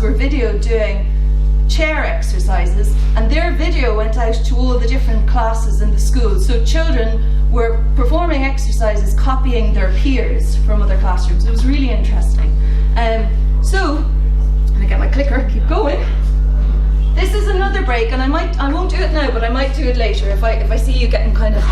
were videoed doing chair exercises, and their video went out to all the different classes in the school. So children were performing exercises copying their peers from other classrooms. It was really interesting. So, let me get my clicker, keep going. This is another break, and I won't do it now, but I might do it later. If I see you getting kind of,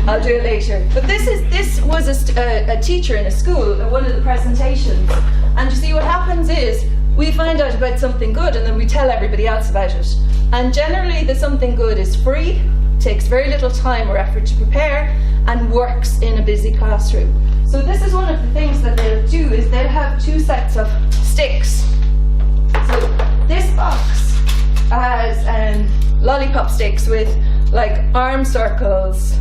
I'll do it later. But this was a teacher in a school at one of the presentations, and you see what happens is we find out about something good and then we tell everybody else about it. And generally the something good is free, takes very little time or effort to prepare, and works in a busy classroom. So this is one of the things that they'll do, is they'll have 2 sets of sticks. So this box has lollipop sticks with like arm circles,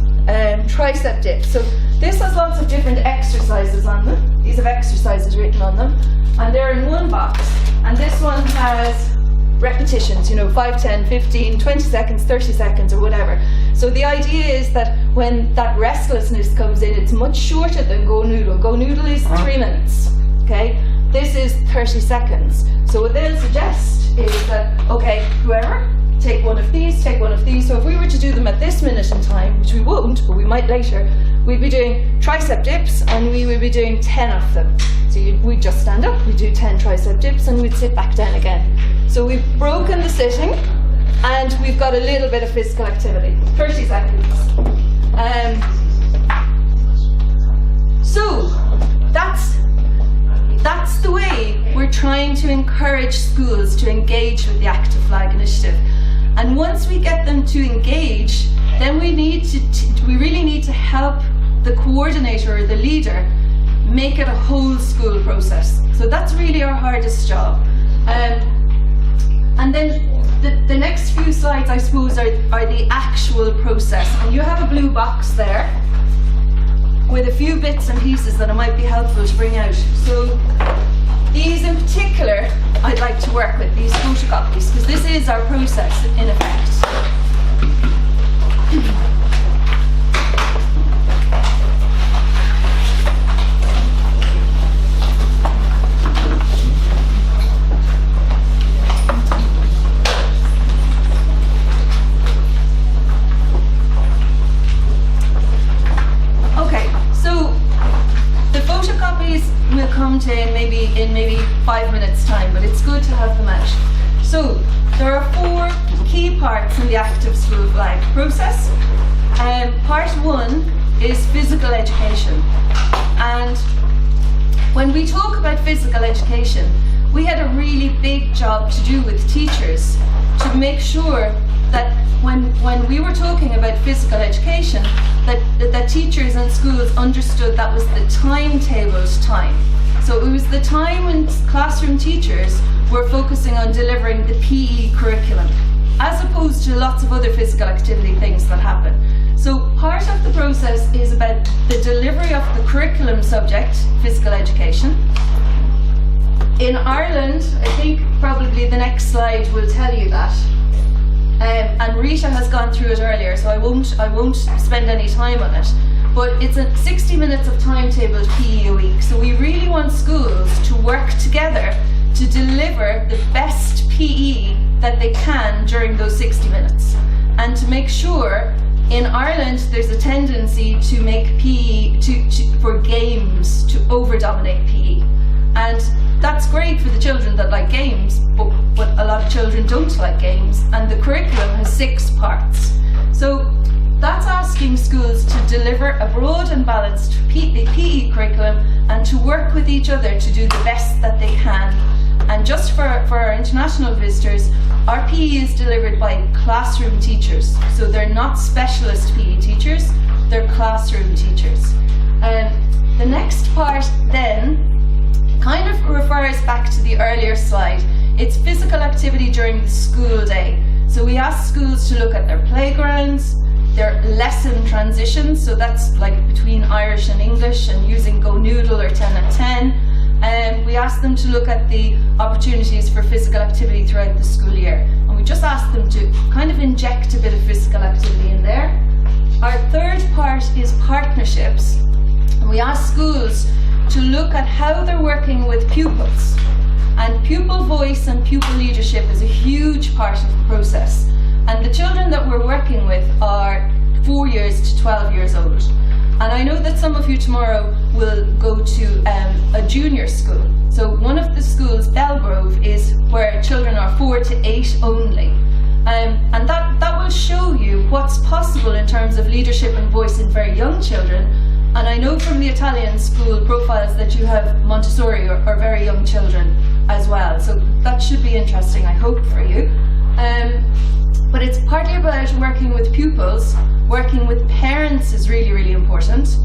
tricep dips. So this has lots of different exercises on them. These have exercises written on them, and they're in one box. And this one has repetitions, 5, 10, 15, 20 seconds, 30 seconds, or whatever. So the idea is that when that restlessness comes in, it's much shorter than Go Noodle. Go Noodle is 3 minutes, okay? This is 30 seconds. So what they'll suggest is that, okay, whoever, take one of these, take one of these. So if we were to do them at this minute in time, which we won't, but we might later, we'd be doing tricep dips, and we would be doing 10 of them. So we'd just stand up, we'd do 10 tricep dips, and we'd sit back down again. So we've broken the sitting, and we've got a little bit of physical activity. 30 seconds. So that's the way we're trying to encourage schools to engage with the Active Flag Initiative. And once we get them to engage, then we really need to help the coordinator or the leader make it a whole school process. So that's really our hardest job. And then the next few slides, I suppose, are the actual process. And you have a blue box there with a few bits and pieces that it might be helpful to bring out. So these in particular, I'd like to work with, these photocopies, because this is our process in effect. Will come to in maybe 5 minutes time, but it's good to have them out. So there are 4 key parts in the Active School Flag process. Part 1 is physical education, and when we talk about physical education, we had a really big job to do with teachers to make sure that when we were talking about physical education, that teachers and schools understood that was the timetabled time. So it was the time when classroom teachers were focusing on delivering the PE curriculum, as opposed to lots of other physical activity things that happen. So part of the process is about the delivery of the curriculum subject, physical education. In Ireland, I think probably the next slide will tell you that. And Rita has gone through it earlier, so I won't spend any time on it. But it's 60 minutes of timetabled PE a week. So we really want schools to work together to deliver the best PE that they can during those 60 minutes. And to make sure, in Ireland, there's a tendency to make PE, for games, to over-dominate PE. And that's great for the children that like games, but a lot of children don't like games, and the curriculum has 6 parts. So that's asking schools to deliver a broad and balanced PE curriculum and to work with each other to do the best that they can. And just for our international visitors, our PE is delivered by classroom teachers. So they're not specialist PE teachers, they're classroom teachers. The next part then kind of refers back to the earlier slide. It's physical activity during the school day. So we ask schools to look at their playgrounds, their lesson transitions, so that's like between Irish and English and using Go Noodle or 10 at 10. We ask them to look at the opportunities for physical activity throughout the school year. And we just ask them to kind of inject a bit of physical activity in there. Our third part is partnerships. And we ask schools to look at how they're working with pupils. And pupil voice and pupil leadership is a huge part of the process. And the children that we're working with are 4 years to 12 years old. And I know that some of you tomorrow will go to a junior school. So one of the schools, Belgrove, is where children are 4 to 8 only. And that will show you what's possible in terms of leadership and voice in very young children. And I know from the Italian school profiles that you have Montessori or very young children as well. So that should be interesting, I hope, for you. But it's partly about working with pupils. Working with parents is really, really important.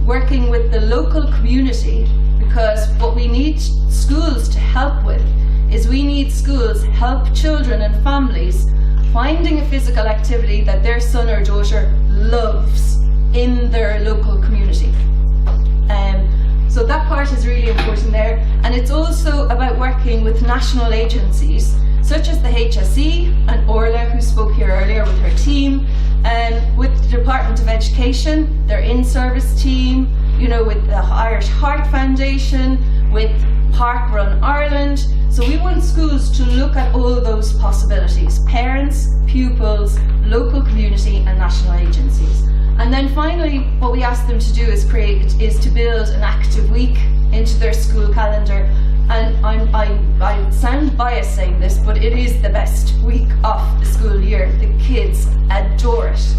Working with the local community, because what we need schools to help with is we need schools help children and families finding a physical activity that their son or daughter loves in their local community. So that part is really important there. And it's also about working with national agencies such as the HSE and Orla, who spoke here earlier with her team, with the Department of Education, their in-service team, you know, with the Irish Heart Foundation, with Park Run Ireland. So we want schools to look at all those possibilities: parents, pupils, local community and national agencies. And then finally, what we ask them to do is to build an active week into their school calendar. And I sound biased saying this, but it is the best week of the school year. The kids adore it.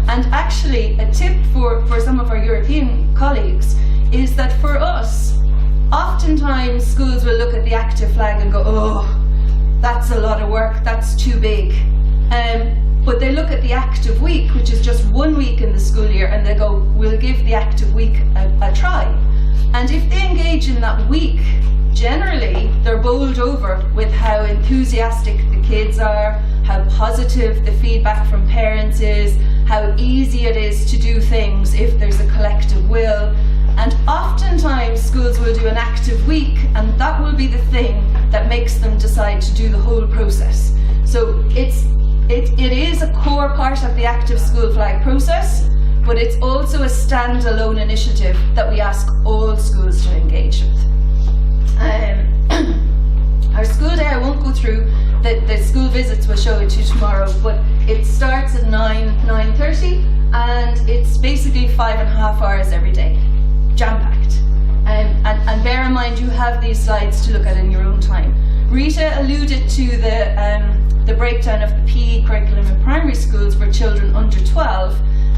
And actually, a tip for some of our European colleagues is that for us, oftentimes schools will look at the active flag and go, oh, that's a lot of work, that's too big. But they look at the active week, which is just 1 week in the school year, and they go, we'll give the active week a try. And if they engage in that week, generally they're bowled over with how enthusiastic the kids are, how positive the feedback from parents is, how easy it is to do things if there's a collective will. And oftentimes schools will do an active week, and that will be the thing that makes them decide to do the whole process. So it is a core part of the active school flag process, but it's also a standalone initiative that we ask all schools to engage with. Our school day, I won't go through, the school visits will show it to you tomorrow, but it starts at 9:30, and it's basically 5.5 hours every day, jam-packed. And bear in mind, you have these slides to look at in your own time. Rita alluded to the breakdown of the PE curriculum in primary schools for children under 12.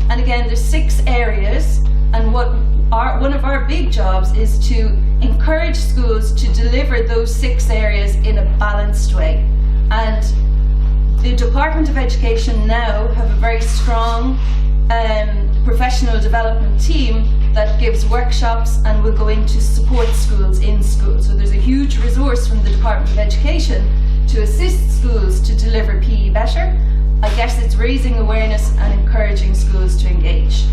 And again, there's 6 areas, and one of our big jobs is to encourage schools to deliver those 6 areas in a balanced way. And the Department of Education now have a very strong professional development team that gives workshops and will go into support schools in schools. So there's a huge resource from the Department of Education to assist schools to deliver PE better. I guess it's raising awareness and encouraging schools to engage.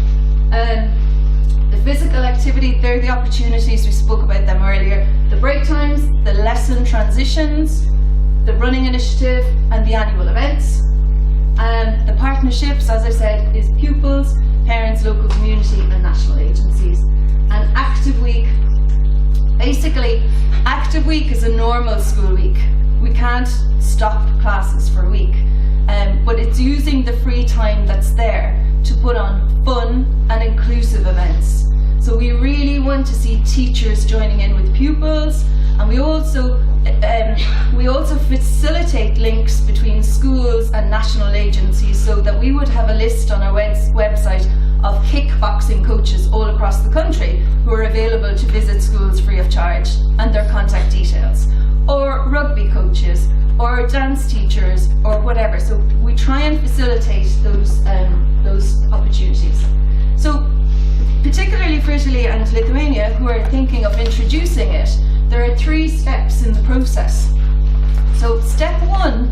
The physical activity, they're the opportunities, we spoke about them earlier. The break times, the lesson transitions, the running initiative and the annual events. And the partnerships, as I said, is pupils, parents, local community and national agencies. And active week, basically active week is a normal school week. We can't stop classes for a week, but it's using the free time that's there to put on fun and inclusive events. So we really want to see teachers joining in with pupils, and we also facilitate links between schools and national agencies, so that we would have a list on our website of kickboxing coaches all across the country who are available to visit schools free of charge, and their contact details, or rugby coaches, or dance teachers, or whatever. So we try and facilitate those opportunities. So particularly for Italy and Lithuania, who are thinking of introducing it, there are 3 steps in the process. So step 1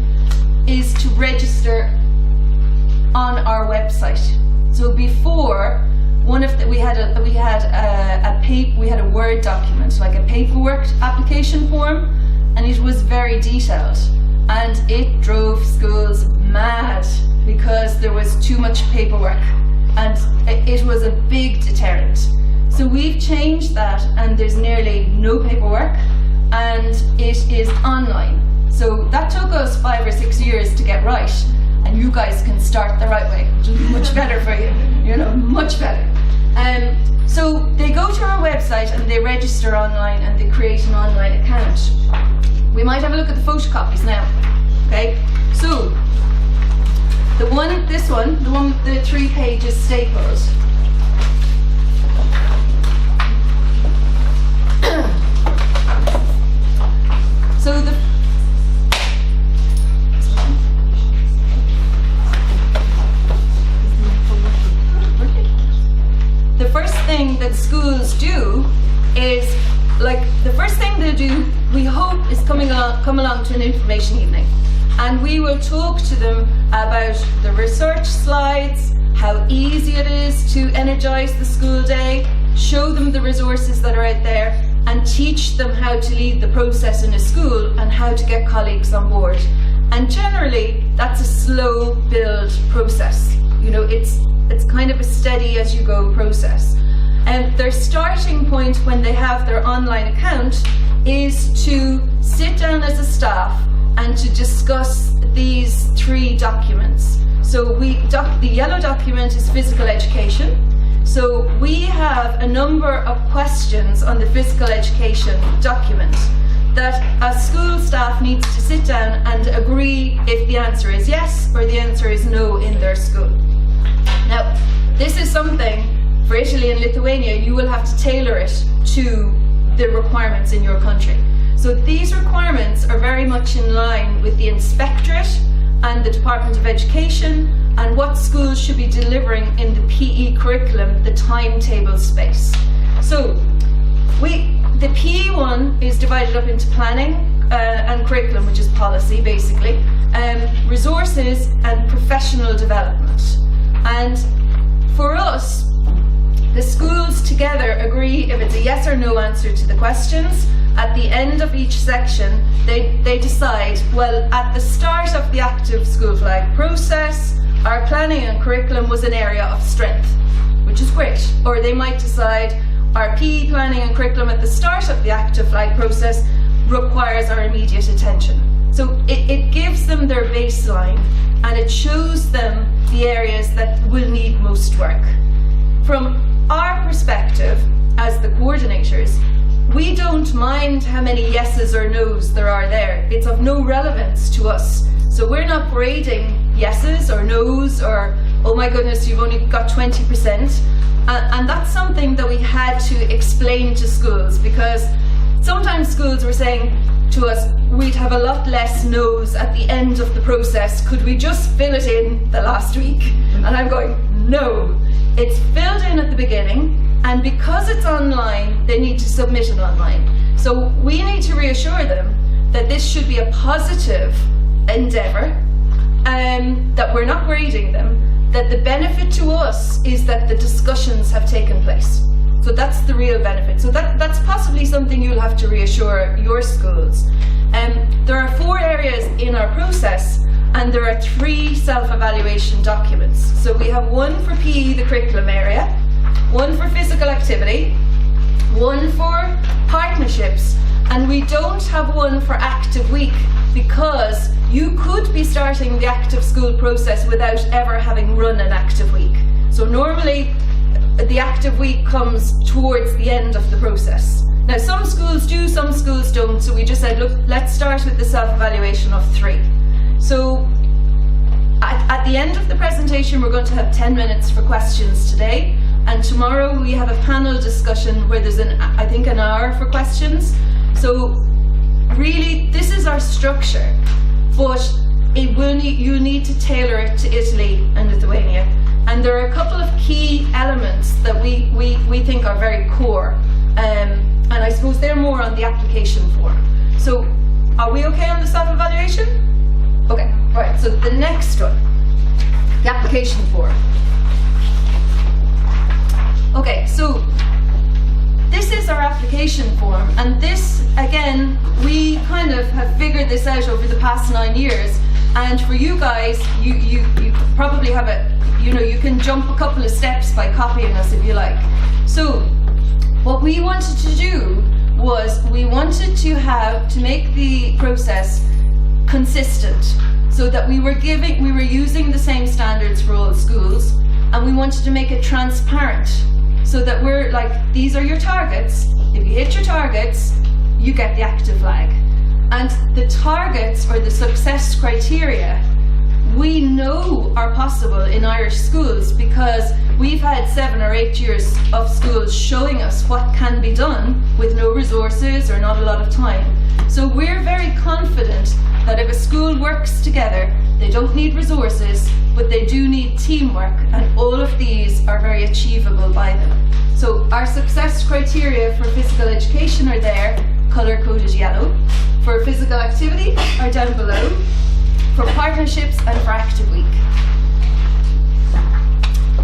is to register on our website. So before, we had a Word document, like a paperwork application form, and it was very detailed, and it drove schools mad because there was too much paperwork, and it was a big deterrent. So we've changed that, and there's nearly no paperwork, and it is online. So that took us 5 or 6 years to get right, and you guys can start the right way, which is much better for you, much better. So they go to our website and they register online and they create an online account. We might have a look at the photocopies now, okay? So this one with the 3 pages stapled. So the first thing that schools do is, the first thing they do, we hope, is come along to an information evening. And we will talk to them about the research slides, how easy it is to energise the school day, show them the resources that are out there, and teach them how to lead the process in a school and how to get colleagues on board. And generally, that's a slow build process. It's kind of a steady as you go process. And their starting point when they have their online account is to sit down as a staff and to discuss these 3 documents. So the yellow document is physical education. So we have a number of questions on the physical education document that a school staff needs to sit down and agree if the answer is yes or the answer is no in their school. Now, this is something for Italy and Lithuania, you will have to tailor it to the requirements in your country. So these requirements are very much in line with the Inspectorate and the Department of Education and what schools should be delivering in the PE curriculum, the timetable space. So the PE one is divided up into planning and curriculum, which is policy basically, resources and professional development. And for us, the schools together agree if it's a yes or no answer to the questions. At the end of each section, they decide, well, at the start of the active school flag process, our planning and curriculum was an area of strength, which is great. Or they might decide, our PE planning and curriculum at the start of the active flag process requires our immediate attention. So it gives them their baseline and it shows them the areas that will need most work. From our perspective as the coordinators, we don't mind how many yeses or nos there are there. It's of no relevance to us. So we're not grading yeses or nos or, oh my goodness, you've only got 20%. And that's something that we had to explain to schools, because sometimes schools were saying to us, we'd have a lot less no's at the end of the process. Could we just fill it in the last week? And I'm going, no, it's filled in at the beginning. And because it's online, they need to submit it online. So we need to reassure them that this should be a positive endeavour, that we're not grading them, that the benefit to us is that the discussions have taken place. So that's the real benefit. So that's possibly something you'll have to reassure your schools. There are 4 areas in our process, and there are 3 self-evaluation documents. So we have one for PE, the curriculum area, one for physical activity, one for partnerships, and we don't have one for active week, because you could be starting the active school process without ever having run an active week. So normally the active week comes towards the end of the process. Now some schools do, some schools don't, so we just said, look, let's start with the self-evaluation of 3. So at the end of the presentation we're going to have 10 minutes for questions today, and tomorrow we have a panel discussion where there's I think an hour for questions. So really this is our structure, but you need to tailor it to Italy and Lithuania. And there are a couple of key elements that we think are very core, and I suppose they're more on the application form. So are we okay on the self-evaluation? Okay, right, so the next one, the application form. Okay, so this is our application form, and this, again, we kind of have figured this out over the past 9 years, and for you guys, you probably have you can jump a couple of steps by copying us if you like. So what we wanted to do was we wanted to make the process consistent, so that we were using the same standards for all schools, and we wanted to make it transparent, so that we're like, these are your targets. If you hit your targets, you get the active flag. And the targets, or the success criteria, we know are possible in Irish schools, because we've had 7 or 8 years of schools showing us what can be done with no resources or not a lot of time. So we're very confident that if a school works together, they don't need resources, but they do need teamwork, and all of these are very achievable by them. So our success criteria for physical education are there, colour-coded yellow. For physical activity are down below. For partnerships and for Active Week.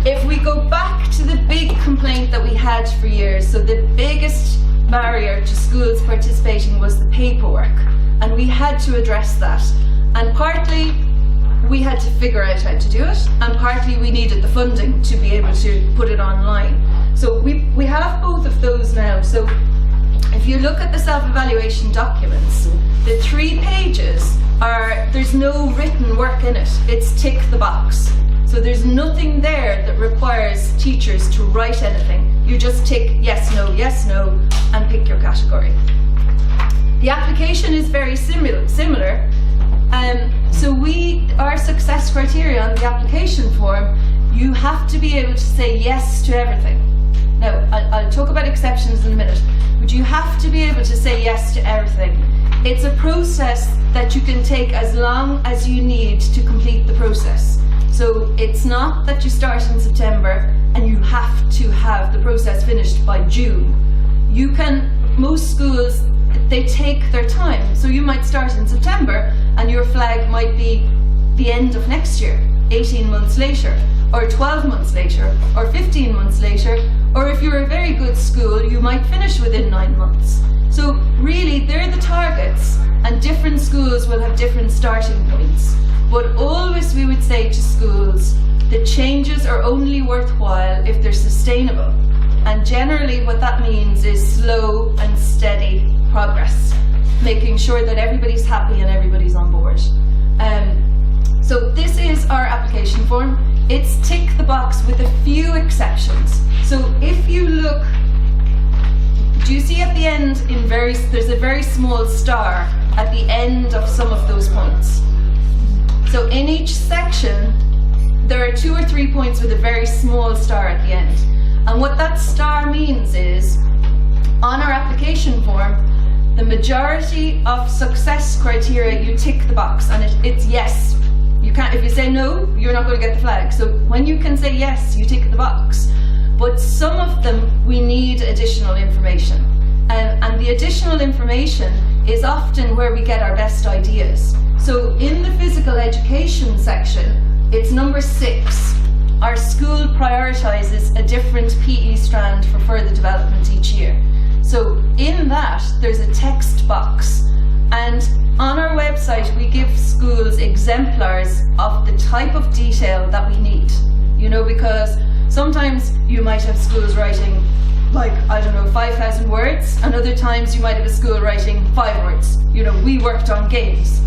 If we go back to the big complaint that we had for years, so the biggest barrier to schools participating was the paperwork, and we had to address that. And partly we had to figure out how to do it, and partly we needed the funding to be able to put it online. So we have both of those now. So if you look at the self-evaluation documents, the 3 pages there's no written work in it. It's tick the box. So there's nothing there that requires teachers to write anything. You just tick yes, no, and pick your category. The application is very similar. So our success criteria on the application form, you have to be able to say yes to everything. Now, I'll talk about exceptions in a minute, but you have to be able to say yes to everything. It's a process that you can take as long as you need to complete the process. So it's not that you start in September and you have to have the process finished by June. Most schools, they take their time. So you might start in September and your flag might be the end of next year, 18 months later, or 12 months later, or 15 months later, or if you're a very good school, you might finish within 9 months. So really, they're the targets, and different schools will have different starting points. But always we would say to schools, the changes are only worthwhile if they're sustainable. And generally what that means is slow and steady progress, making sure that everybody's happy and everybody's on board. So this is our application form. It's tick the box with a few exceptions. So if you look, do you see at the end there's a very small star at the end of some of those points. So in each section, there are 2 or 3 points with a very small star at the end. And what that star means is, on our application form, the majority of success criteria, you tick the box, and it's yes. You can't, if you say no, you're not going to get the flag. So when you can say yes, you tick the box. But some of them, we need additional information. And the additional information is often where we get our best ideas. So in the physical education section, it's number 6. Our school prioritises a different PE strand for further development each year. So in that, there's a text box. And on our website, we give schools exemplars of the type of detail that we need. Because sometimes you might have schools writing 5,000 words, and other times you might have a school writing 5 words. We worked on games.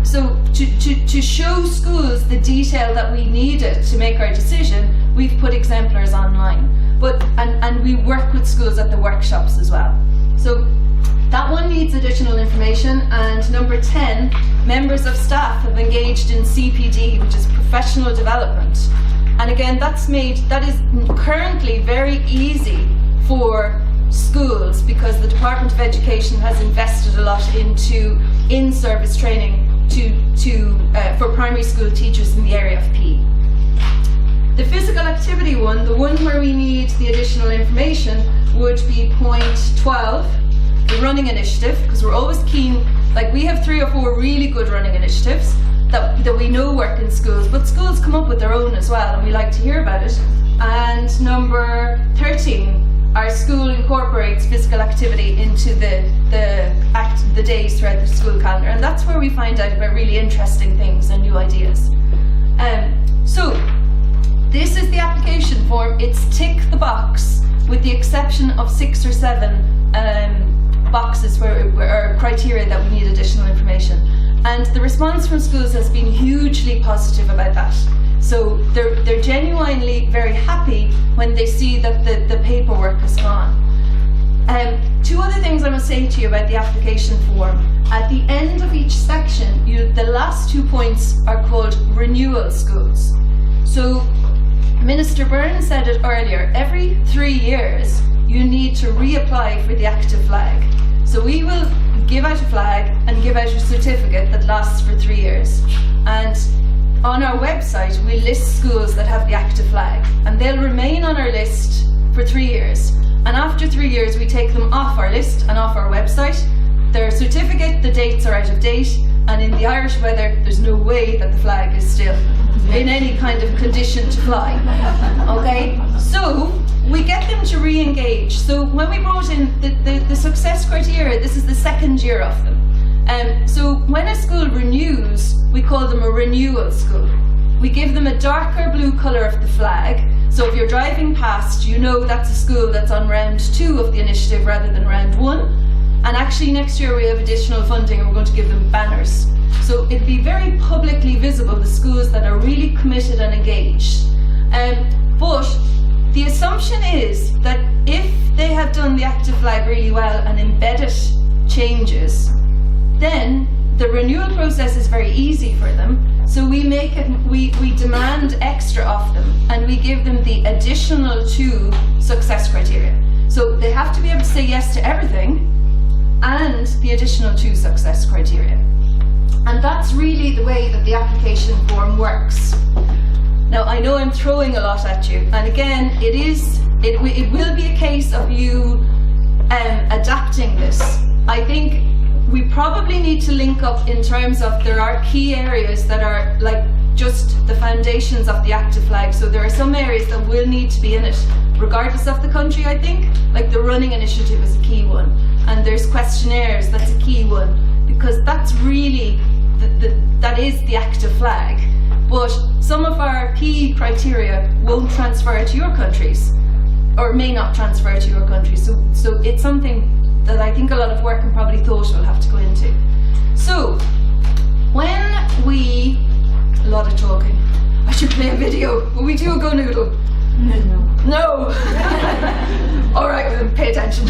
So to show schools the detail that we needed to make our decision, we've put exemplars online. And we work with schools at the workshops as well. So that one needs additional information. And number 10, members of staff have engaged in CPD, which is professional development. And again, that is currently very easy for schools, because the Department of Education has invested a lot into in-service training for primary school teachers in the area of PE. The physical activity one, the one where we need the additional information, would be point 12, the running initiative, because we're always keen, we have 3 or 4 really good running initiatives that we know work in schools, but schools come up with their own as well, and we like to hear about it. And number 13, our school incorporates physical activity into the days throughout the school calendar, and that's where we find out about really interesting things and new ideas. So this is the application form. It's tick the box with the exception of 6 or 7 boxes or criteria that we need additional information. And the response from schools has been hugely positive about that. So they're genuinely very happy when they see that the paperwork is gone. Two other things I must say to you about the application form. At the end of each section, the last 2 points are called renewal schools. So Minister Byrne said it earlier, every 3 years you need to reapply for the active flag. So we will give out a flag and give out a certificate that lasts for 3 years. And on our website we list schools that have the active flag, and they'll remain on our list for 3 years. And after 3 years we take them off our list and off our website. Their certificate, the dates are out of date, and in the Irish weather there's no way that the flag is still in any kind of condition to fly. Okay, so we get them to re-engage. So when we brought in the success criteria, this is the second year of them. So when a school renews, we call them a renewal school. We give them a darker blue colour of the flag. So if you're driving past, you know that's a school that's on round 2 of the initiative rather than round 1. And actually next year we have additional funding and we're going to give them banners. So it'll be very publicly visible, the schools that are really committed and engaged. But the assumption is that if they have done the active flag really well and embedded changes, then the renewal process is very easy for them. So we demand extra of them, and we give them the additional 2 success criteria. So they have to be able to say yes to everything and the additional 2 success criteria. And that's really the way that the application form works. Now I know I'm throwing a lot at you, and again it will be a case of you adapting this. I think we probably need to link up in terms of there are key areas that are like just the foundations of the active flag. So there are some areas that will need to be in it regardless of the country. I think like the running initiative is a key one, and there's questionnaires, that's a key one, because that's really that is the active flag. But some of our key criteria won't transfer to your countries, or may not transfer to your countries. So it's something that I think a lot of work and probably thought will have to go into. So when a lot of talking, I should play a video. Will we do a go noodle? No. All right, then pay attention.